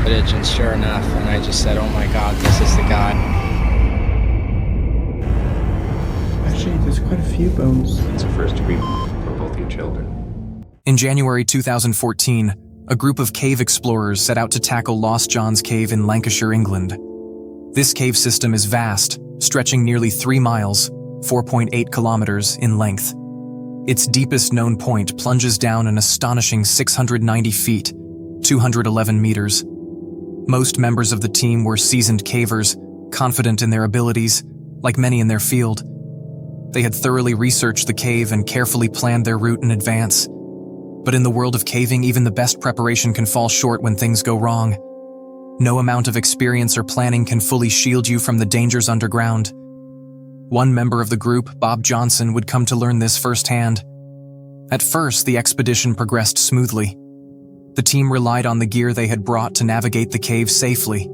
footage, and sure enough, and I just said, oh my God, this is the guy. Actually, there's quite a few bones. It's a first degree for both your children. In January 2014, a group of cave explorers set out to tackle Lost John's Cave in Lancashire, England. This cave system is vast, stretching nearly 3 miles, 4.8 kilometers in length. Its deepest known point plunges down an astonishing 690 feet, 211 meters. Most members of the team were seasoned cavers, confident in their abilities, like many in their field. They had thoroughly researched the cave and carefully planned their route in advance. But in the world of caving, even the best preparation can fall short when things go wrong. No amount of experience or planning can fully shield you from the dangers underground. One member of the group, Bob Johnson, would come to learn this firsthand. At first, the expedition progressed smoothly. The team relied on the gear they had brought to navigate the cave safely.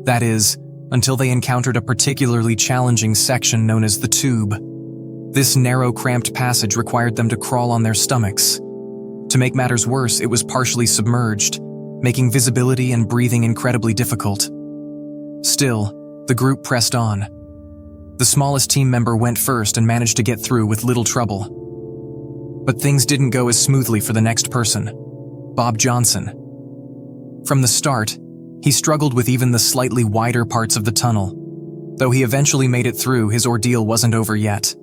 That is, until they encountered a particularly challenging section known as the tube. This narrow, cramped passage required them to crawl on their stomachs. To make matters worse, it was partially submerged, making visibility and breathing incredibly difficult. Still, the group pressed on. The smallest team member went first and managed to get through with little trouble. But things didn't go as smoothly for the next person, Bob Johnson. From the start, he struggled with even the slightly wider parts of the tunnel. Though he eventually made it through, his ordeal wasn't over yet.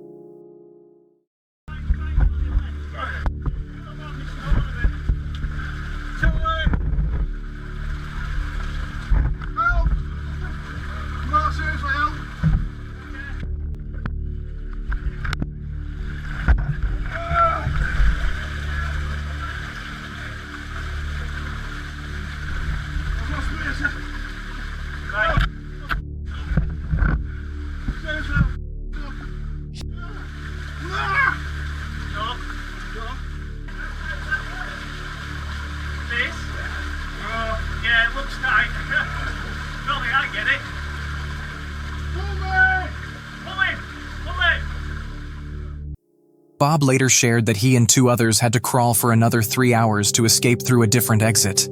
Bob later shared that he and 2 others had to crawl for another 3 hours to escape through a different exit.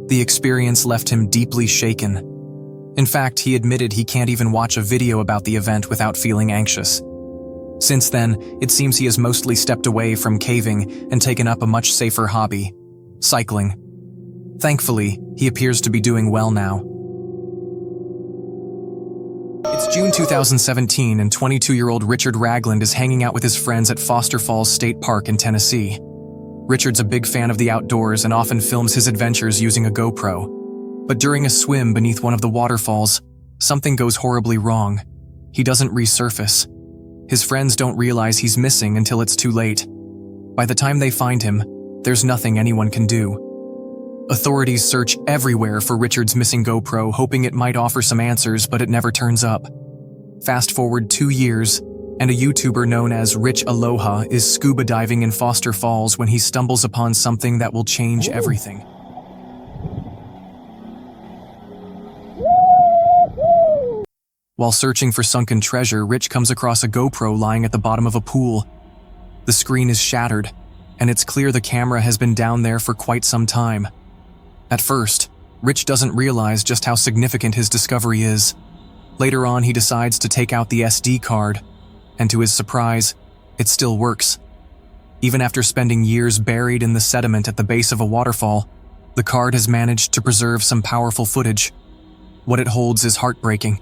The experience left him deeply shaken. In fact, he admitted he can't even watch a video about the event without feeling anxious. Since then, it seems he has mostly stepped away from caving and taken up a much safer hobby, cycling. Thankfully, he appears to be doing well now. It's June 2017 and 22-year-old Richard Ragland is hanging out with his friends at Foster Falls State Park in Tennessee. Richard's a big fan of the outdoors and often films his adventures using a GoPro. But during a swim beneath one of the waterfalls, something goes horribly wrong. He doesn't resurface. His friends don't realize he's missing until it's too late. By the time they find him, there's nothing anyone can do. Authorities search everywhere for Richard's missing GoPro, hoping it might offer some answers, but it never turns up. Fast forward 2 years, and a YouTuber known as Rich Aloha is scuba diving in Foster Falls when he stumbles upon something that will change everything. While searching for sunken treasure, Rich comes across a GoPro lying at the bottom of a pool. The screen is shattered, and it's clear the camera has been down there for quite some time. At first, Rich doesn't realize just how significant his discovery is. Later on, he decides to take out the SD card, and to his surprise, it still works. Even after spending years buried in the sediment at the base of a waterfall, the card has managed to preserve some powerful footage. What it holds is heartbreaking.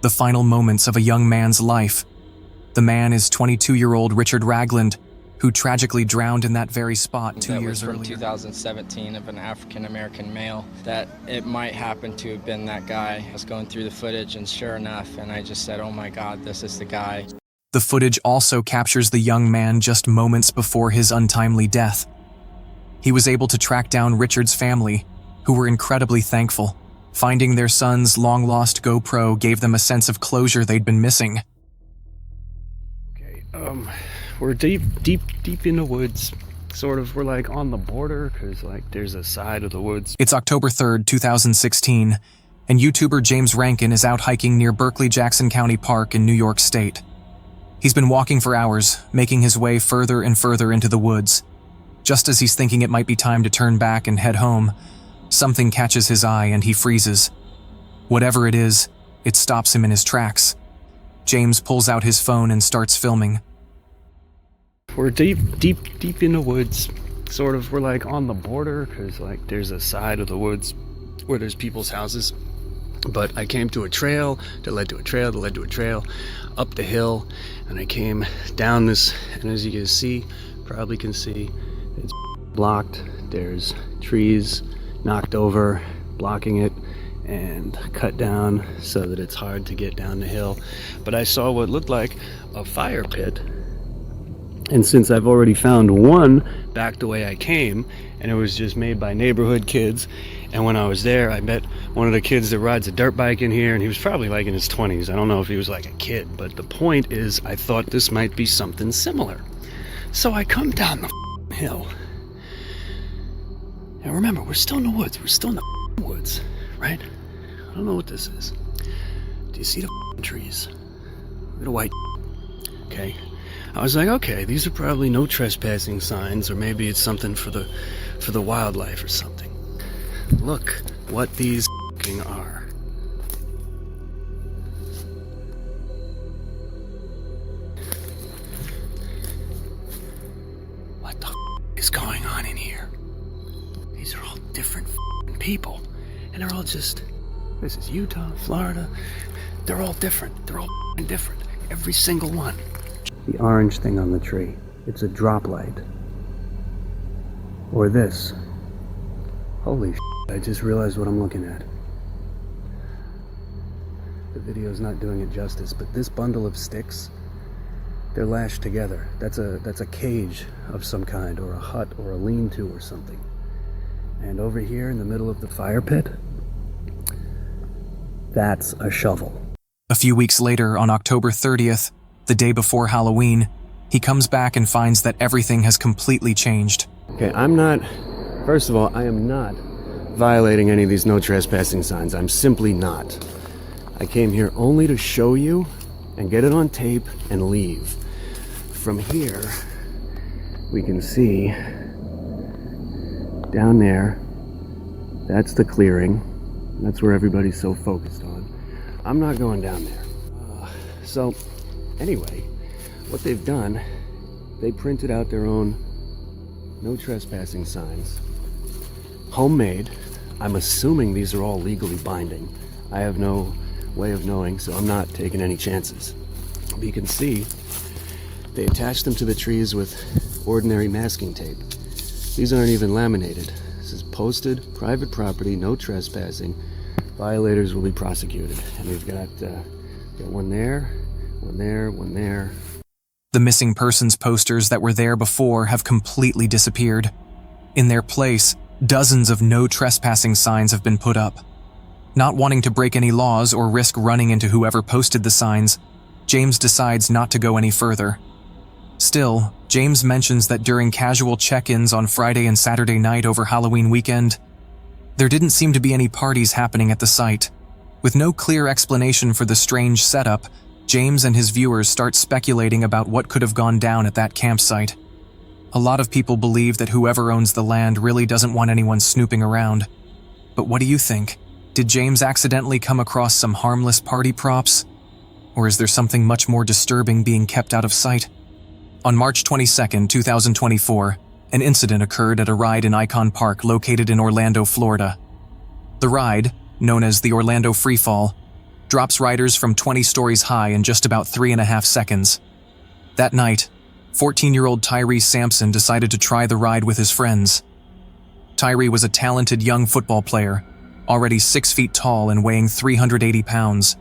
The final moments of a young man's life. The man is 22-year-old Richard Ragland, who tragically drowned in that very spot 2 years earlier. That was from 2017 of an African-American male, that it might happen to have been that guy. I was going through the footage, and sure enough, and I just said, oh my God, this is the guy. The footage also captures the young man just moments before his untimely death. He was able to track down Richard's family, who were incredibly thankful. Finding their son's long-lost GoPro gave them a sense of closure they'd been missing. Okay, we're deep in the woods. Sort of, we're like on the border, because like there's a side of the woods. It's October 3rd, 2016, and YouTuber James Rankin is out hiking near Berkeley-Jackson County Park in New York State. He's been walking for hours, making his way further and further into the woods. Just as he's thinking it might be time to turn back and head home, Something catches his eye and he freezes. Whatever it is, it stops him in his tracks. James pulls out his phone and starts filming. We're deep in the woods. Sort of, we're like on the border, because like there's a side of the woods where there's people's houses. But I came to a trail that led to a trail that led to a trail, up the hill, and I came down this, and as you can see, probably can see, it's blocked. There's trees knocked over, blocking it, and cut down so that it's hard to get down the hill. But I saw what looked like a fire pit. And since I've already found one back the way I came, and it was just made by neighborhood kids, and when I was there, I met one of the kids that rides a dirt bike in here, and he was probably like in his 20s. I don't know if he was like a kid, but the point is, I thought this might be something similar. So I come down the hill. Now remember, we're still in the woods. We're still in the woods, right? I don't know what this is. Do you see the trees? Look at the white. Okay. I was like, okay, these are probably no trespassing signs, or maybe it's something for the wildlife or something. Look what these are. What the is going on in here? These are all different people, and they're all just, this is Utah, Florida, they're all different. They're all different. Every single one. The orange thing on the tree, it's a drop light. Or this. Holy I just realized what I'm looking at. The video's not doing it justice, but this bundle of sticks, they're lashed together. That's a cage of some kind, or a hut, or a lean-to or something. And over here in the middle of the fire pit, that's a shovel. A few weeks later, on October 30th, the day before Halloween, he comes back and finds that everything has completely changed. Okay, first of all, I am not violating any of these no trespassing signs. I'm simply not. I came here only to show you and get it on tape and leave. From here, we can see down there, that's the clearing. That's where everybody's so focused on. I'm not going down there. So, anyway, what they've done, they printed out their own no trespassing signs. Homemade. I'm assuming these are all legally binding. I have no way of knowing, so I'm not taking any chances. But you can see, they attached them to the trees with ordinary masking tape. These aren't even laminated. This is posted, private property, no trespassing. Violators will be prosecuted. And we've got one there, one there, one there. The missing persons posters that were there before have completely disappeared. In their place, dozens of no trespassing signs have been put up. Not wanting to break any laws or risk running into whoever posted the signs, James decides not to go any further. Still, James mentions that during casual check-ins on Friday and Saturday night over Halloween weekend, there didn't seem to be any parties happening at the site. With no clear explanation for the strange setup, James and his viewers start speculating about what could have gone down at that campsite. A lot of people believe that whoever owns the land really doesn't want anyone snooping around. But what do you think? Did James accidentally come across some harmless party props? Or is there something much more disturbing being kept out of sight? On March 22, 2024, an incident occurred at a ride in Icon Park located in Orlando, Florida. The ride, known as the Orlando Freefall, drops riders from 20 stories high in just about 3.5 seconds. That night, 14-year-old Tyree Sampson decided to try the ride with his friends. Tyree was a talented young football player, already 6 feet tall and weighing 380 pounds.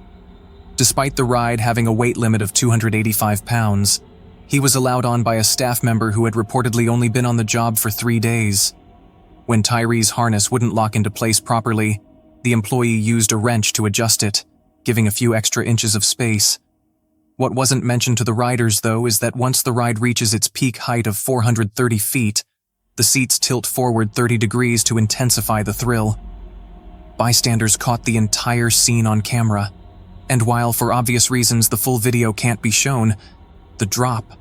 Despite the ride having a weight limit of 285 pounds, he was allowed on by a staff member who had reportedly only been on the job for 3 days. When Tyree's harness wouldn't lock into place properly, the employee used a wrench to adjust it, giving a few extra inches of space. What wasn't mentioned to the riders, though, is that once the ride reaches its peak height of 430 feet, the seats tilt forward 30 degrees to intensify the thrill. Bystanders caught the entire scene on camera, and while for obvious reasons the full video can't be shown, the drop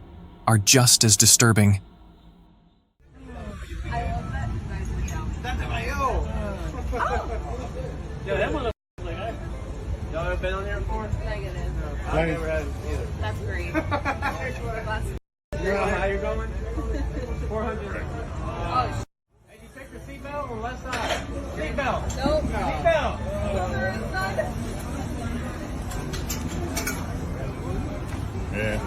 are just as disturbing. Yeah, that motherfucker's like, hey. Y'all ever been on here before? Negative. I've never had it either. That's great. You know how you're going? 400. Oh, Hey, you check your seatbelt on the left side. Seatbelt. nope. Seatbelt. Yeah.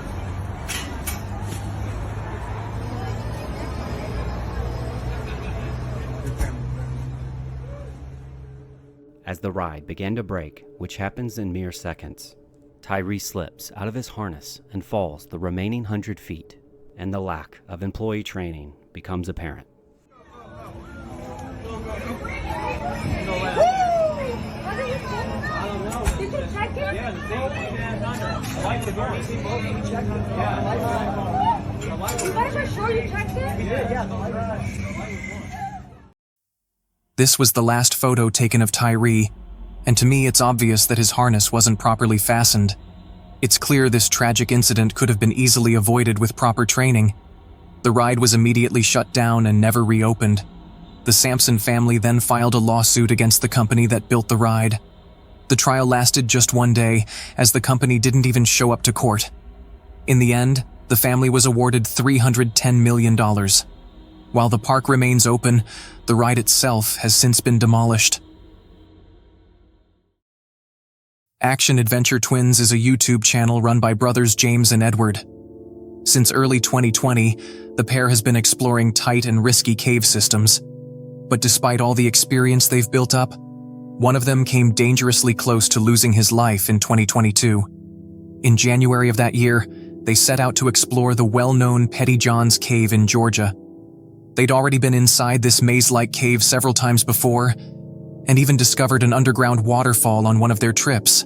As the ride began to break, which happens in mere seconds, Tyree slips out of his harness and falls the remaining 100 feet, and the lack of employee training becomes apparent. Did you check it? Yeah, the thing I like the door. You guys are sure you checked it? This was the last photo taken of Tyree, and to me it's obvious that his harness wasn't properly fastened. It's clear this tragic incident could have been easily avoided with proper training. The ride was immediately shut down and never reopened. The Sampson family then filed a lawsuit against the company that built the ride. The trial lasted just one day, as the company didn't even show up to court. In the end, the family was awarded $310 million. While the park remains open, the ride itself has since been demolished. Action Adventure Twins is a YouTube channel run by brothers James and Edward. Since early 2020, the pair has been exploring tight and risky cave systems. But despite all the experience they've built up, one of them came dangerously close to losing his life in 2022. In January of that year, they set out to explore the well-known Petty John's Cave in Georgia. They'd already been inside this maze-like cave several times before, and even discovered an underground waterfall on one of their trips.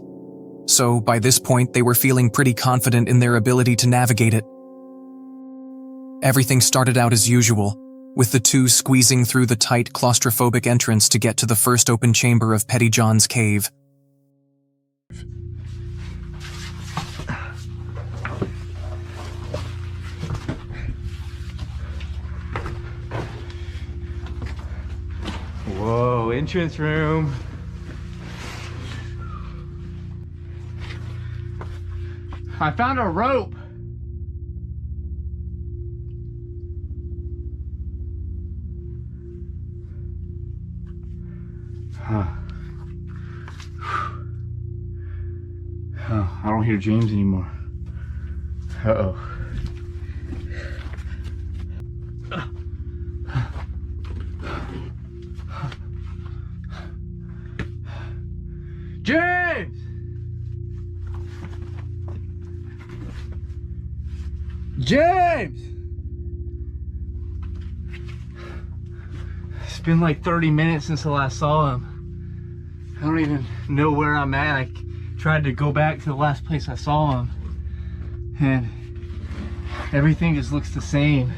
So by this point, they were feeling pretty confident in their ability to navigate it. Everything started out as usual, with the two squeezing through the tight, claustrophobic entrance to get to the first open chamber of Petty John's Cave. Whoa, entrance room. I found a rope. Huh. Oh, I don't hear James anymore. Uh-oh. James! James! It's been like 30 minutes since I last saw him. I don't even know where I'm at. I tried to go back to the last place I saw him, and everything just looks the same.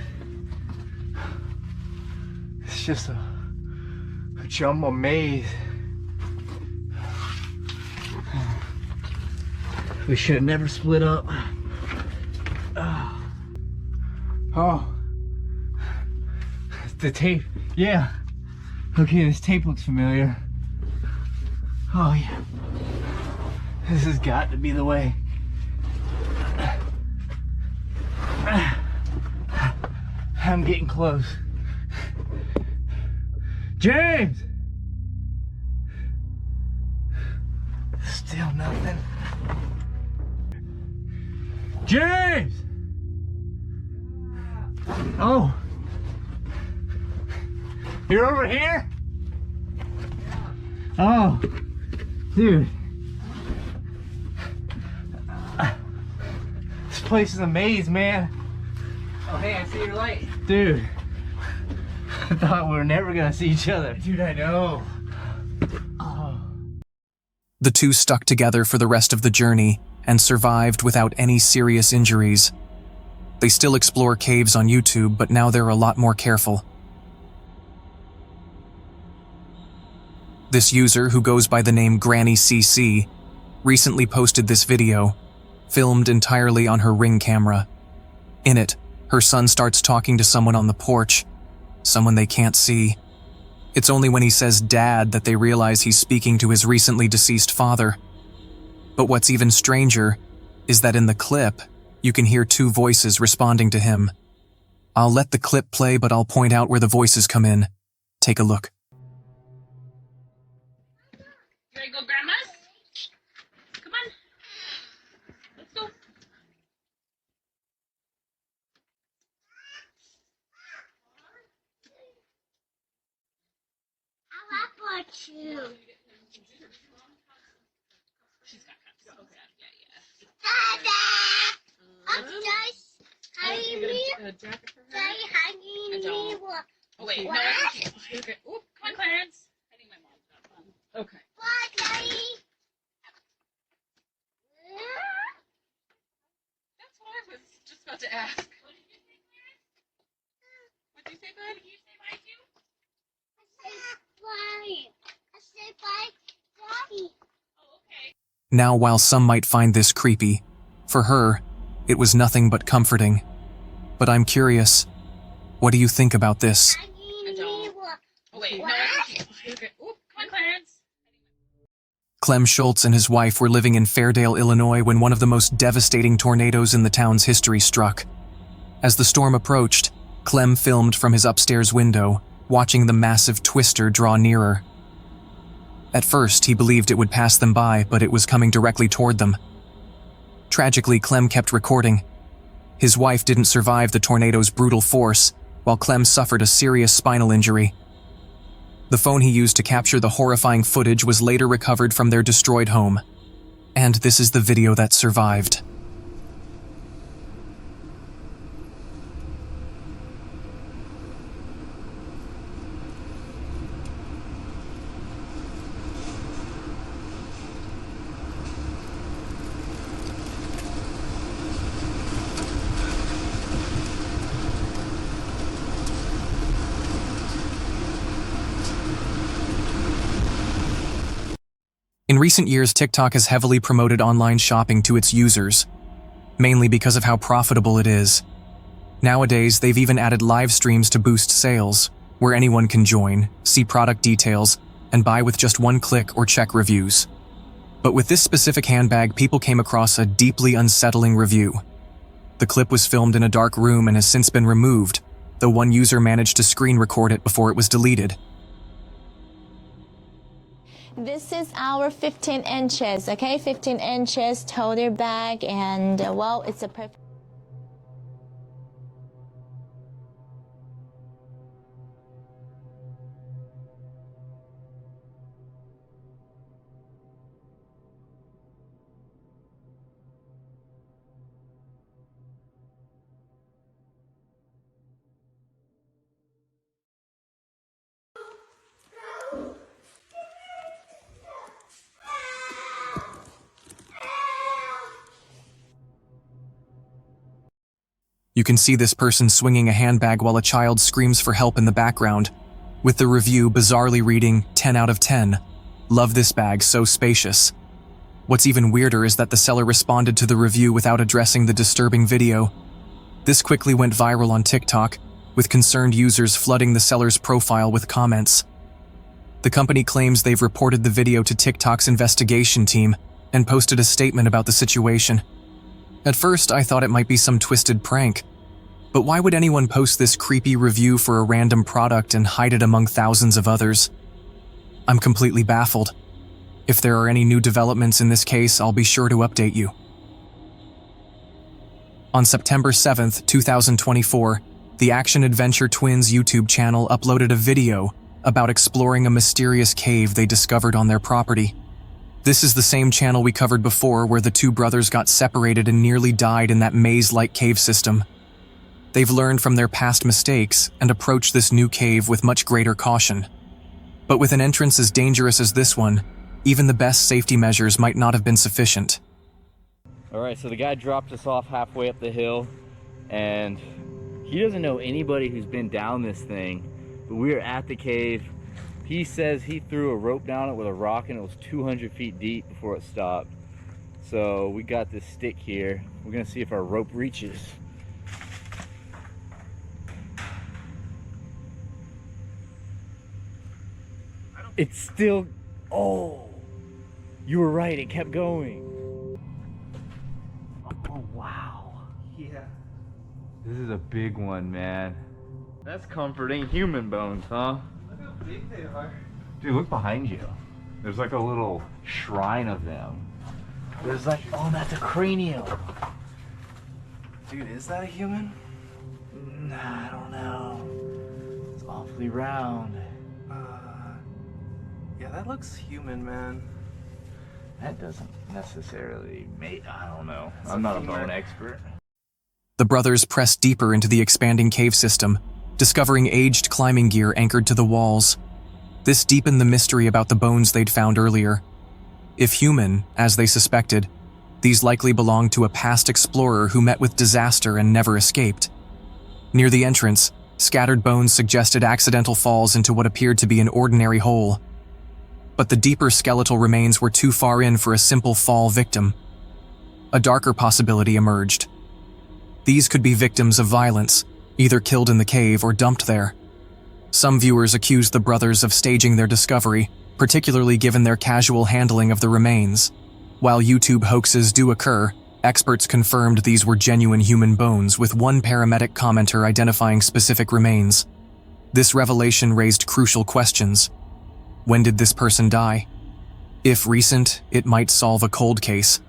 It's just a jumble maze. We should have never split up. Oh, the tape. Yeah. Okay, this tape looks familiar. Oh yeah. This has got to be the way. I'm getting close. James! Still nothing. James! Oh. You're over here? Oh. Dude. This place is a maze, man. Oh, hey, I see your light. Dude. I thought we were never gonna see each other. Dude, I know. Oh. The two stuck together for the rest of the journey and survived without any serious injuries. They still explore caves on YouTube, but now they're a lot more careful. This user, who goes by the name Granny CC, recently posted this video, filmed entirely on her Ring camera. In it, her son starts talking to someone on the porch, someone they can't see. It's only when he says dad that they realize he's speaking to his recently deceased father. But what's even stranger is that in the clip, you can hear two voices responding to him. I'll let the clip play, but I'll point out where the voices come in. Take a look. You ready to go, Grandma's? Come on. Let's go. I like what you. Oh wait, no, okay. Oop, come on, Clarence. I think my mom's got fun. Okay. Bye, Daddy. That's what I was just about to ask. What did you say, Clarence? What did you say, bud? Did you say bye too? I said bye. I said bye, Daddy. Oh, okay. Now, while some might find this creepy, for her, it was nothing but comforting. But I'm curious, what do you think about this? Oh wait, no, okay. Oop, come on, Clarence. Clem Schultz and his wife were living in Fairdale, Illinois when one of the most devastating tornadoes in the town's history struck. As the storm approached, Clem filmed from his upstairs window, watching the massive twister draw nearer. At first, he believed it would pass them by, but it was coming directly toward them. Tragically, Clem kept recording. His wife didn't survive the tornado's brutal force, while Clem suffered a serious spinal injury. The phone he used to capture the horrifying footage was later recovered from their destroyed home. And this is the video that survived. In recent years, TikTok has heavily promoted online shopping to its users, mainly because of how profitable it is. Nowadays, they've even added live streams to boost sales, where anyone can join, see product details, and buy with just one click or check reviews. But with this specific handbag, people came across a deeply unsettling review. The clip was filmed in a dark room and has since been removed, though one user managed to screen record it before it was deleted. This is our 15 inches, okay? 15 inches toter bag, and well, it's a perfect. You can see this person swinging a handbag while a child screams for help in the background, with the review bizarrely reading 10 out of 10. Love this bag, so spacious. What's even weirder is that the seller responded to the review without addressing the disturbing video. This quickly went viral on TikTok, with concerned users flooding the seller's profile with comments. The company claims they've reported the video to TikTok's investigation team and posted a statement about the situation. At first, I thought it might be some twisted prank. But why would anyone post this creepy review for a random product and hide it among thousands of others? I'm completely baffled. If there are any new developments in this case, I'll be sure to update you. On September 7th, 2024, the Action Adventure Twins YouTube channel uploaded a video about exploring a mysterious cave they discovered on their property. This is the same channel we covered before, where the two brothers got separated and nearly died in that maze-like cave system. They've learned from their past mistakes and approached this new cave with much greater caution. But with an entrance as dangerous as this one, even the best safety measures might not have been sufficient. Alright, so the guy dropped us off halfway up the hill, and he doesn't know anybody who's been down this thing, but we are at the cave. He says he threw a rope down it with a rock and it was 200 feet deep before it stopped. So we got this stick here. We're gonna see if our rope reaches. It's still, oh, you were right, it kept going. Oh, wow. Yeah. This is a big one, man. That's comforting. Human bones, huh? Look how big they are. Dude, look behind you. There's like a little shrine of them. There's like, oh, that's a cranium. Dude, is that a human? Nah, I don't know. It's awfully round. Yeah, that looks human, man. That doesn't necessarily make, I don't know. I'm not a bone expert. The brothers pressed deeper into the expanding cave system, discovering aged climbing gear anchored to the walls. This deepened the mystery about the bones they'd found earlier. If human, as they suspected, these likely belonged to a past explorer who met with disaster and never escaped. Near the entrance, scattered bones suggested accidental falls into what appeared to be an ordinary hole. But the deeper skeletal remains were too far in for a simple fall victim. A darker possibility emerged. These could be victims of violence, either killed in the cave or dumped there. Some viewers accused the brothers of staging their discovery, particularly given their casual handling of the remains. While YouTube hoaxes do occur, experts confirmed these were genuine human bones, with one paramedic commenter identifying specific remains. This revelation raised crucial questions. When did this person die? If recent, it might solve a cold case.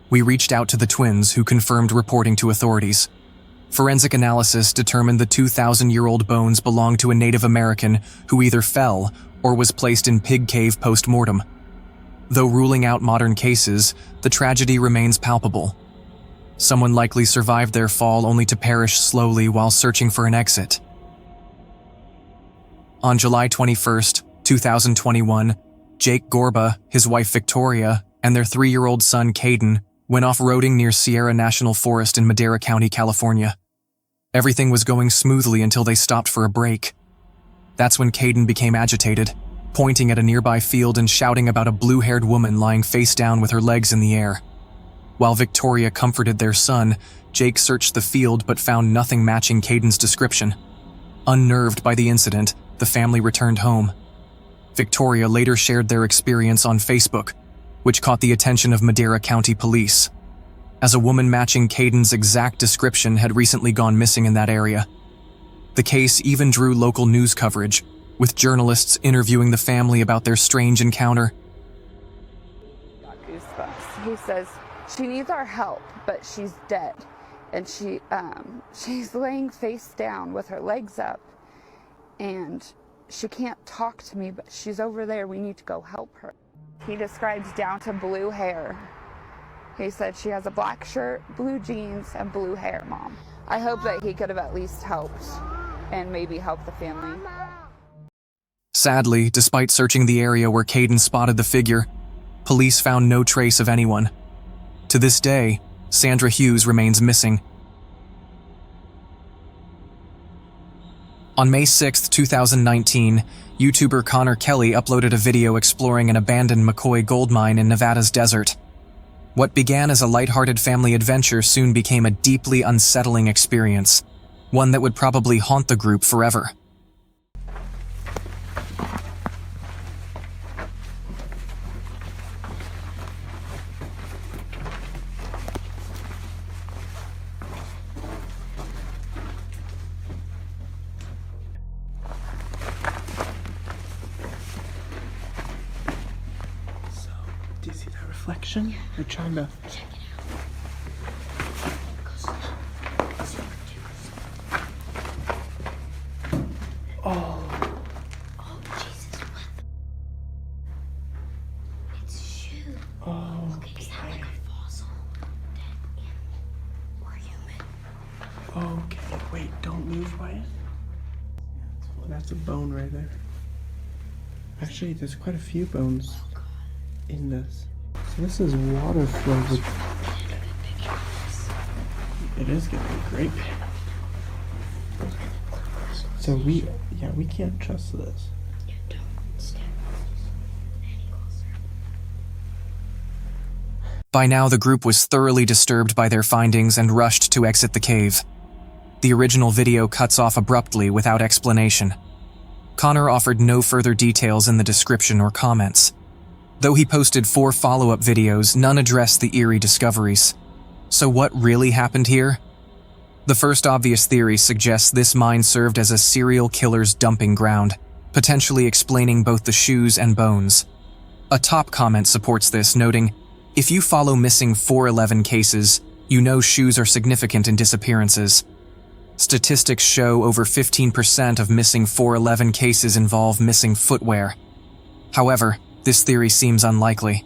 We reached out to the twins, who confirmed reporting to authorities. Forensic analysis determined the 2,000-year-old bones belonged to a Native American who either fell or was placed in pig cave post-mortem. Though ruling out modern cases, the tragedy remains palpable. Someone likely survived their fall only to perish slowly while searching for an exit. On July 21st, 2021, Jake Gorba, his wife Victoria, and their 3-year-old son Caden went off-roading near Sierra National Forest in Madera County, California. Everything was going smoothly until they stopped for a break. That's when Caden became agitated, pointing at a nearby field and shouting about a blue-haired woman lying face down with her legs in the air. While Victoria comforted their son, Jake searched the field but found nothing matching Caden's description. Unnerved by the incident, the family returned home. Victoria later shared their experience on Facebook, which caught the attention of Madera County Police, as a woman matching Caden's exact description had recently gone missing in that area. The case even drew local news coverage, with journalists interviewing the family about their strange encounter. Got goosebumps. He says, she needs our help, but she's dead. And she's laying face down with her legs up, and she can't talk to me, but she's over there. We need to go help her. He describes down to blue hair. He said she has a black shirt, blue jeans, and blue hair, Mom. I hope that he could have at least helped and maybe helped the family. Sadly, despite searching the area where Caden spotted the figure, police found no trace of anyone. To this day, Sandra Hughes remains missing. On May 6, 2019, YouTuber Connor Kelly uploaded a video exploring an abandoned McCoy gold mine in Nevada's desert. What began as a lighthearted family adventure soon became a deeply unsettling experience, one that would probably haunt the group forever. Do you see that reflection? You're trying to... Check it out. Oh. Oh, Jesus, what? It's a shoe. Oh. Look, is that like a fossil? Dead animal or human? Okay, wait, don't move, Wyatt. That's a bone right there. Actually, there's quite a few bones in this. So this is water flow. It is gonna be great. So we can't trust this. You don't step any closer. By now, the group was thoroughly disturbed by their findings and rushed to exit the cave. The original video cuts off abruptly without explanation. Connor offered no further details in the description or comments. Though he posted 4 follow-up videos, none addressed the eerie discoveries. So what really happened here? The first obvious theory suggests this mine served as a serial killer's dumping ground, potentially explaining both the shoes and bones. A top comment supports this, noting, "If you follow missing 411 cases, you know shoes are significant in disappearances. Statistics show over 15% of missing 411 cases involve missing footwear. However, this theory seems unlikely.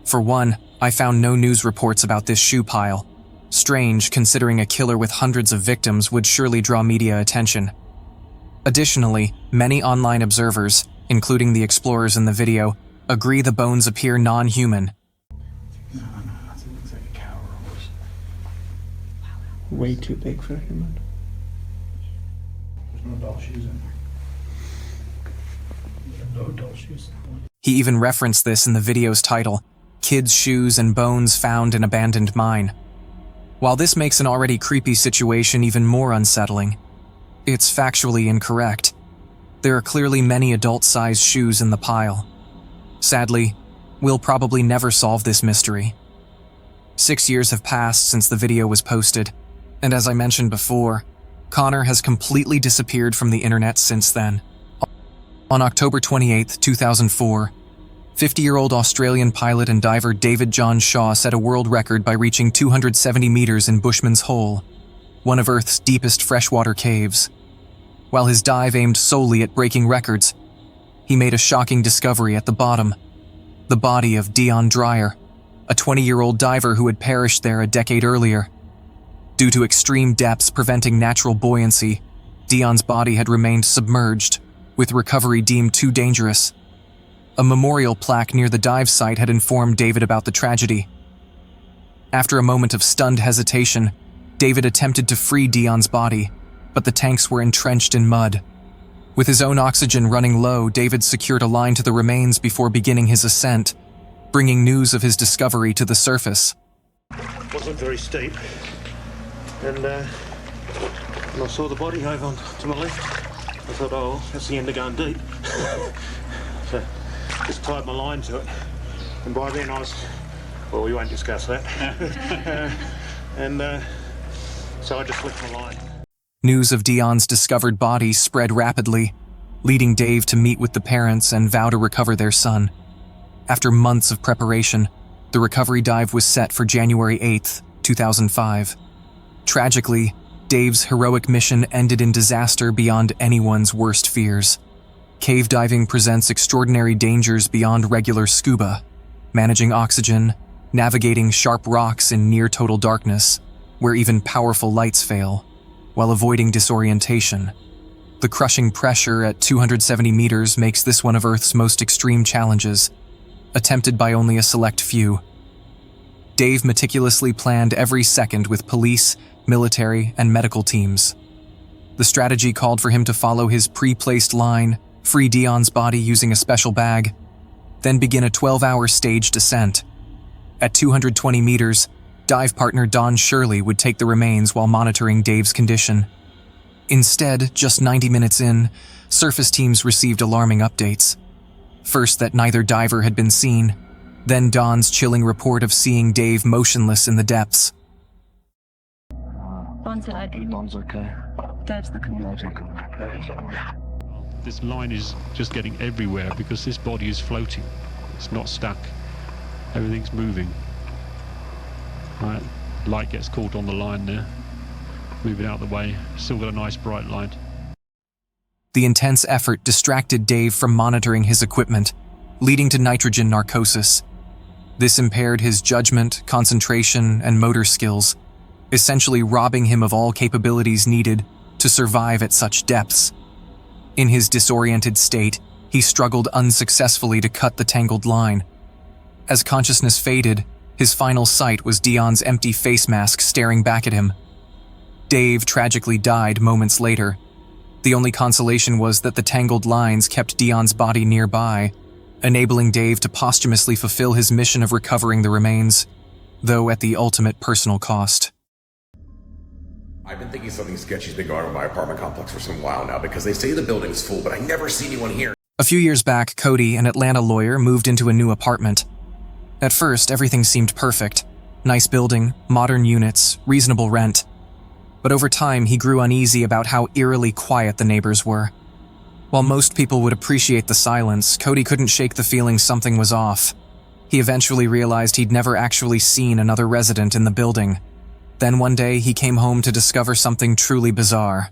For one, I found no news reports about this shoe pile. Strange, considering a killer with hundreds of victims would surely draw media attention. Additionally, many online observers, including the explorers in the video, agree the bones appear non-human. No, I think it looks like a cow or a horse. Way too big for a human. There's no doll shoes in there. No doll shoes. He even referenced this in the video's title, "Kids' Shoes and Bones Found in Abandoned Mine." While this makes an already creepy situation even more unsettling, it's factually incorrect. There are clearly many adult-sized shoes in the pile. Sadly, we'll probably never solve this mystery. 6 years have passed since the video was posted, and as I mentioned before, Connor has completely disappeared from the internet since then. On October 28, 2004, 50-year-old Australian pilot and diver David John Shaw set a world record by reaching 270 meters in Bushman's Hole, one of Earth's deepest freshwater caves. While his dive aimed solely at breaking records, he made a shocking discovery at the bottom: the body of Dion Dreyer, a 20-year-old diver who had perished there a decade earlier. Due to extreme depths preventing natural buoyancy, Dion's body had remained submerged, with recovery deemed too dangerous. A memorial plaque near the dive site had informed David about the tragedy. After a moment of stunned hesitation, David attempted to free Dion's body, but the tanks were entrenched in mud. With his own oxygen running low, David secured a line to the remains before beginning his ascent, bringing news of his discovery to the surface. It wasn't very steep, and when I saw the body over on to my left, I thought, oh, that's the end of going deep. So just tied my line to it, and by then I was, well, we won't discuss that. So I just left my line. News of Dion's discovered body spread rapidly, leading Dave to meet with the parents and vow to recover their son. After months of preparation, the recovery dive was set for January 8, 2005. Tragically, Dave's heroic mission ended in disaster beyond anyone's worst fears. Cave diving presents extraordinary dangers beyond regular scuba, managing oxygen, navigating sharp rocks in near-total darkness, where even powerful lights fail, while avoiding disorientation. The crushing pressure at 270 meters makes this one of Earth's most extreme challenges, attempted by only a select few. Dave meticulously planned every second with police, military, and medical teams. The strategy called for him to follow his pre-placed line, free Dion's body using a special bag, then begin a 12-hour staged descent. At 220 meters, dive partner Don Shirley would take the remains while monitoring Dave's condition. Instead, just 90 minutes in, surface teams received alarming updates. First, that neither diver had been seen, then Don's chilling report of seeing Dave motionless in the depths. Don's okay. Don's okay. Dave's looking okay. This line is just getting everywhere because this body is floating. It's not stuck. Everything's moving. Right, light gets caught on the line there. Move it out of the way. Still got a nice bright light. The intense effort distracted Dave from monitoring his equipment, leading to nitrogen narcosis. This impaired his judgment, concentration, and motor skills, essentially robbing him of all capabilities needed to survive at such depths. In his disoriented state, he struggled unsuccessfully to cut the tangled line. As consciousness faded, his final sight was Dion's empty face mask staring back at him. Dave tragically died moments later. The only consolation was that the tangled lines kept Dion's body nearby, enabling Dave to posthumously fulfill his mission of recovering the remains, though at the ultimate personal cost. I've been thinking something sketchy's been going on in my apartment complex for some while now because they say the building's full, but I never see anyone here. A few years back, Cody, an Atlanta lawyer, moved into a new apartment. At first, everything seemed perfect. Nice building, modern units, reasonable rent. But over time, he grew uneasy about how eerily quiet the neighbors were. While most people would appreciate the silence, Cody couldn't shake the feeling something was off. He eventually realized he'd never actually seen another resident in the building. Then one day, he came home to discover something truly bizarre.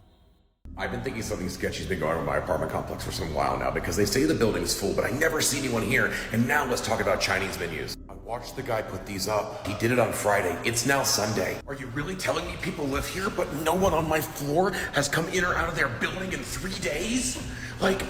I've been thinking something sketchy's been going on in my apartment complex for some while now because they say the building's full, but I never see anyone here. And now let's talk about Chinese menus. I watched the guy put these up. He did it on Friday. It's now Sunday. Are you really telling me people live here, but no one on my floor has come in or out of their building in 3 days? Like,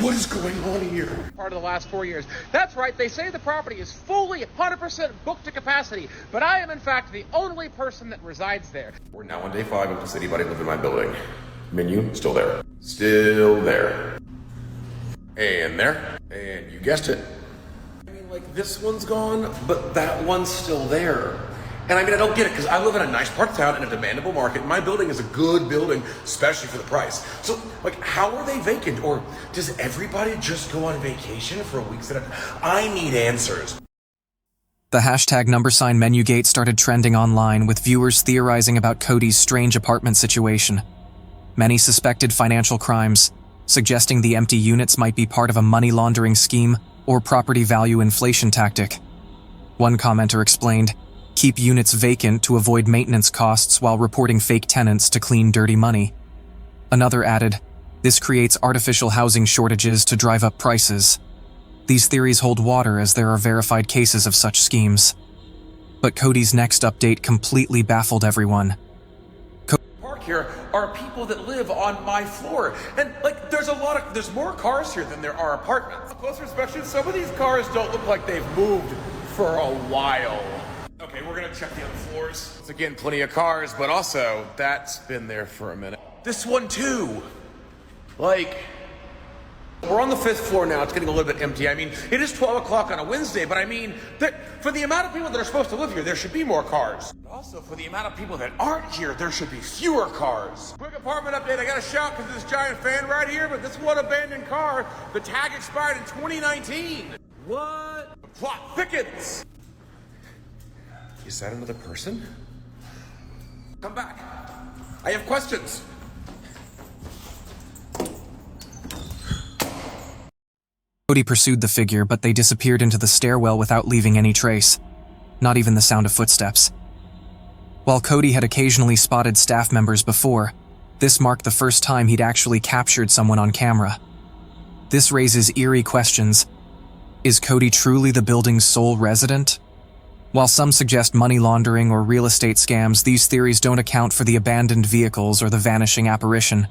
what is going on here? Part of the last 4 years. That's right, they say the property is fully 100% booked to capacity, but I am in fact the only person that resides there. We're now on day 5 of does anybody live in my building? Menu, still there. Still there. And there. And you guessed it. I mean, like, this one's gone, but that one's still there. And I mean, I don't get it, because I live in a nice part of town in a demandable market, and my building is a good building, especially for the price. So, like, how are they vacant? Or does everybody just go on vacation for weeks at a time? I need answers. The hashtag #Menugate started trending online, with viewers theorizing about Cody's strange apartment situation. Many suspected financial crimes, suggesting the empty units might be part of a money laundering scheme or property value inflation tactic. One commenter explained, "Keep units vacant to avoid maintenance costs while reporting fake tenants to clean dirty money." Another added, "This creates artificial housing shortages to drive up prices." These theories hold water as there are verified cases of such schemes. But Cody's next update completely baffled everyone. Park here are people that live on my floor. And, like, there's more cars here than there are apartments. Closer inspection, some of these cars don't look like they've moved for a while. Okay, we're gonna check the other floors. It's again plenty of cars, but also that's been there for a minute. This one too. Like, we're on the 5th floor now. It's getting a little bit empty. I mean, it is 12 o'clock on a Wednesday, but I mean, for the amount of people that are supposed to live here, there should be more cars. Also, for the amount of people that aren't here, there should be fewer cars. Quick apartment update. I gotta shout because this giant fan right here, but this one abandoned car, the tag expired in 2019. What? The plot thickens. Is that another person? Come back. I have questions. Cody pursued the figure, but they disappeared into the stairwell without leaving any trace, not even the sound of footsteps. While Cody had occasionally spotted staff members before, this marked the first time he'd actually captured someone on camera. This raises eerie questions. Is Cody truly the building's sole resident? While some suggest money laundering or real estate scams, these theories don't account for the abandoned vehicles or the vanishing apparition.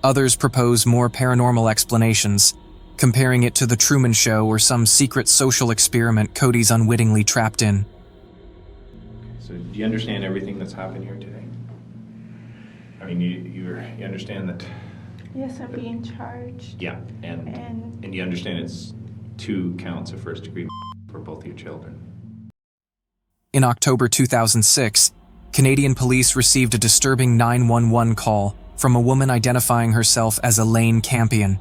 Others propose more paranormal explanations, comparing it to the Truman Show or some secret social experiment Cody's unwittingly trapped in. So do you understand everything that's happened here today? I mean, you understand that... Yes, I'm being charged. Yeah, and you understand it's 2 counts of first-degree for both your children. In October 2006, Canadian police received a disturbing 911 call from a woman identifying herself as Elaine Campion.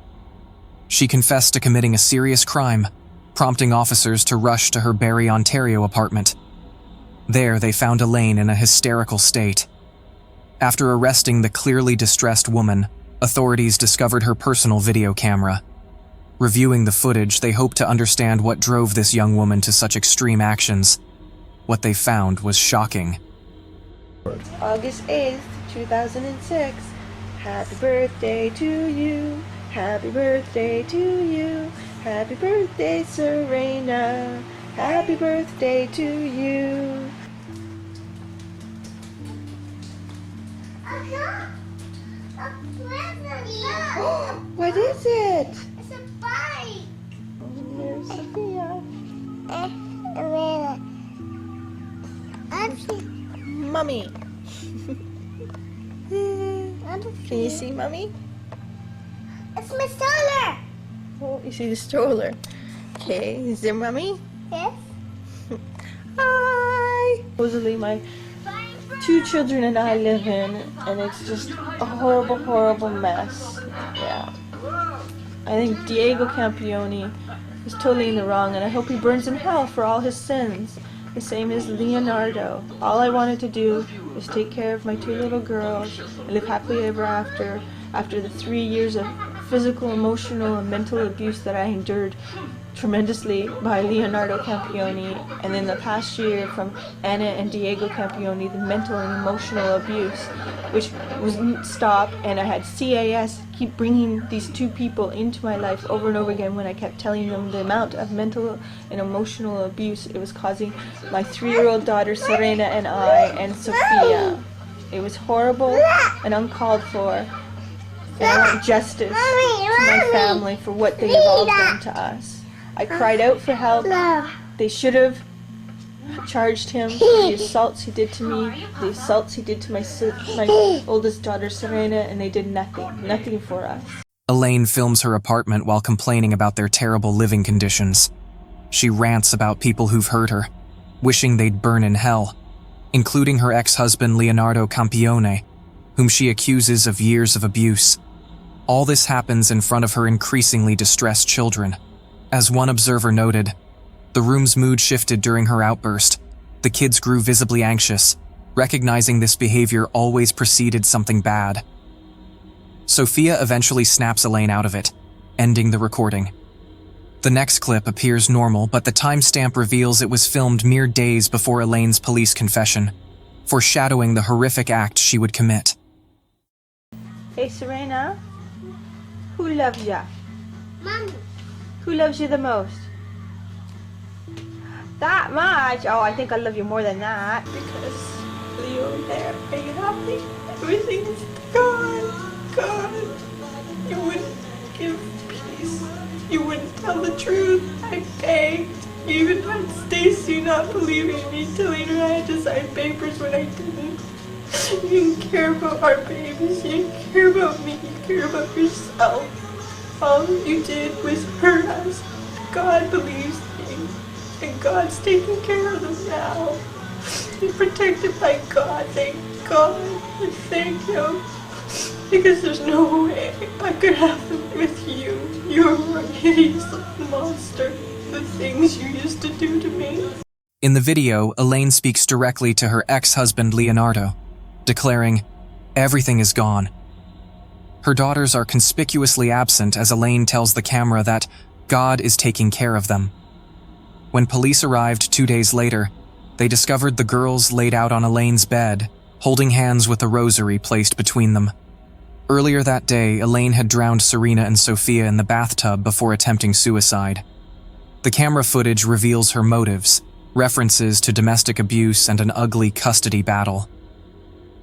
She confessed to committing a serious crime, prompting officers to rush to her Barrie, Ontario apartment. There, they found Elaine in a hysterical state. After arresting the clearly distressed woman, authorities discovered her personal video camera. Reviewing the footage, they hoped to understand what drove this young woman to such extreme actions. What they found was shocking. August 8th, 2006. Happy birthday to you. Happy birthday to you. Happy birthday, Serena. Happy birthday to you. What is it? It's a bike. There's Sophia. Mommy. Can you see Mommy? It's my stroller. Oh, you see the stroller. Okay, is there Mommy? Yes. Hi. Supposedly my 2 children and I live in, and it's just a horrible, horrible mess. Yeah. I think Diego Campione is totally in the wrong, and I hope he burns in hell for all his sins. The same as Leonardo. All I wanted to do was take care of my 2 little girls and live happily ever after the 3 years of physical, emotional, and mental abuse that I endured tremendously by Leonardo Campione, and then the past year from Anna and Diego Campione, the mental and emotional abuse, which wouldn't stop, and I had CAS keep bringing these 2 people into my life over and over again when I kept telling them the amount of mental and emotional abuse it was causing my 3-year-old daughter Serena and I and Sophia. It was horrible and uncalled for, and I want justice to my family for what they have all done to us. I cried out for help. They should have charged him for the assaults he did to me, the assaults he did to my oldest daughter Serena, and they did nothing for us. Elaine films her apartment while complaining about their terrible living conditions. She rants about people who've hurt her, wishing they'd burn in hell, including her ex-husband Leonardo Campione, whom she accuses of years of abuse. All this happens in front of her increasingly distressed children. As one observer noted, the room's mood shifted during her outburst. The kids grew visibly anxious, recognizing this behavior always preceded something bad. Sophia eventually snaps Elaine out of it, ending the recording. The next clip appears normal, but the timestamp reveals it was filmed mere days before Elaine's police confession, foreshadowing the horrific act she would commit. Hey Serena, who loves ya? Mommy. Who loves you the most? That much? Oh, I think I love you more than that. Because Leo and there, are you happy? Everything's gone. You wouldn't give peace. You wouldn't tell the truth. I begged. You even had Stacy not believing me, telling her I had to sign papers when I didn't. You didn't care about our babies. You didn't care about me. You cared about yourself. All you did was hurt us. God believes me, and God's taking care of them now. They're protected by God, thank God, and thank Him. Because there's no way I could have them with you. You're a hideous monster. The things you used to do to me. In the video, Elaine speaks directly to her ex-husband Leonardo, declaring, "Everything is gone." Her daughters are conspicuously absent as Elaine tells the camera that God is taking care of them. When police arrived 2 days later, they discovered the girls laid out on Elaine's bed, holding hands with a rosary placed between them. Earlier that day, Elaine had drowned Serena and Sophia in the bathtub before attempting suicide. The camera footage reveals her motives, references to domestic abuse and an ugly custody battle.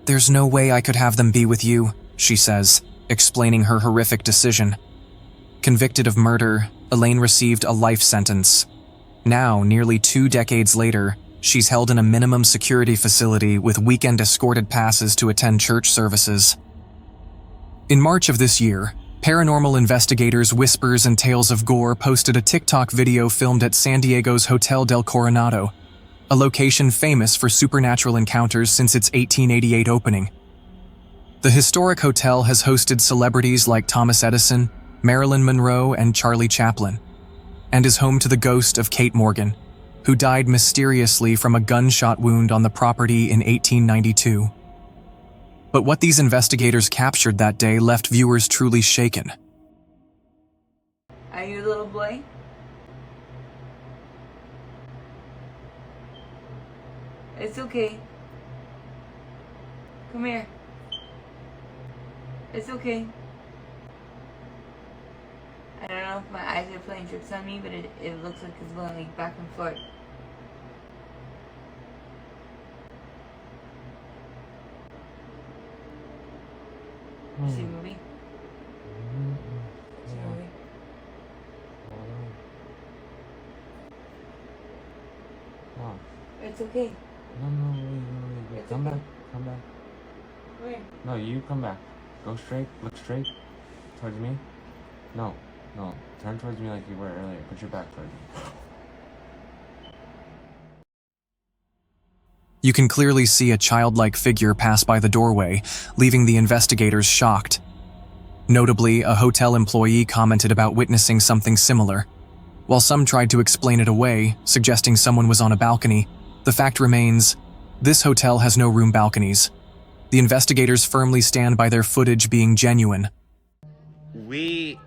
"There's no way I could have them be with you," she says, explaining her horrific decision. Convicted of murder, Elaine received a life sentence. Now, nearly 2 decades later, she's held in a minimum security facility with weekend escorted passes to attend church services. In March of this year, paranormal investigators Whispers and Tales of Gore posted a TikTok video filmed at San Diego's Hotel del Coronado, a location famous for supernatural encounters since its 1888 opening. The historic hotel has hosted celebrities like Thomas Edison, Marilyn Monroe, and Charlie Chaplin, and is home to the ghost of Kate Morgan, who died mysteriously from a gunshot wound on the property in 1892. But what these investigators captured that day left viewers truly shaken. Are you a little boy? It's okay. Come here. It's okay. I don't know if my eyes are playing tricks on me, but it looks like it's going like back and forth. See a movie? See a movie? Wow. It's okay. No, wait. Come back. Where? No, you come back. Go straight, look straight towards me. No. Turn towards me like you were earlier. Put your back towards me. You can clearly see a childlike figure pass by the doorway, leaving the investigators shocked. Notably, a hotel employee commented about witnessing something similar. While some tried to explain it away, suggesting someone was on a balcony, the fact remains, this hotel has no room balconies. The investigators firmly stand by their footage being genuine. We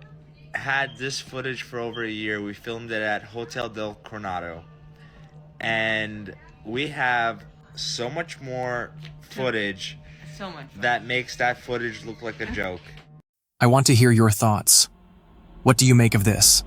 had this footage for over a year. We filmed it at Hotel del Coronado. And we have so much more footage that makes that footage look like a joke. I want to hear your thoughts. What do you make of this?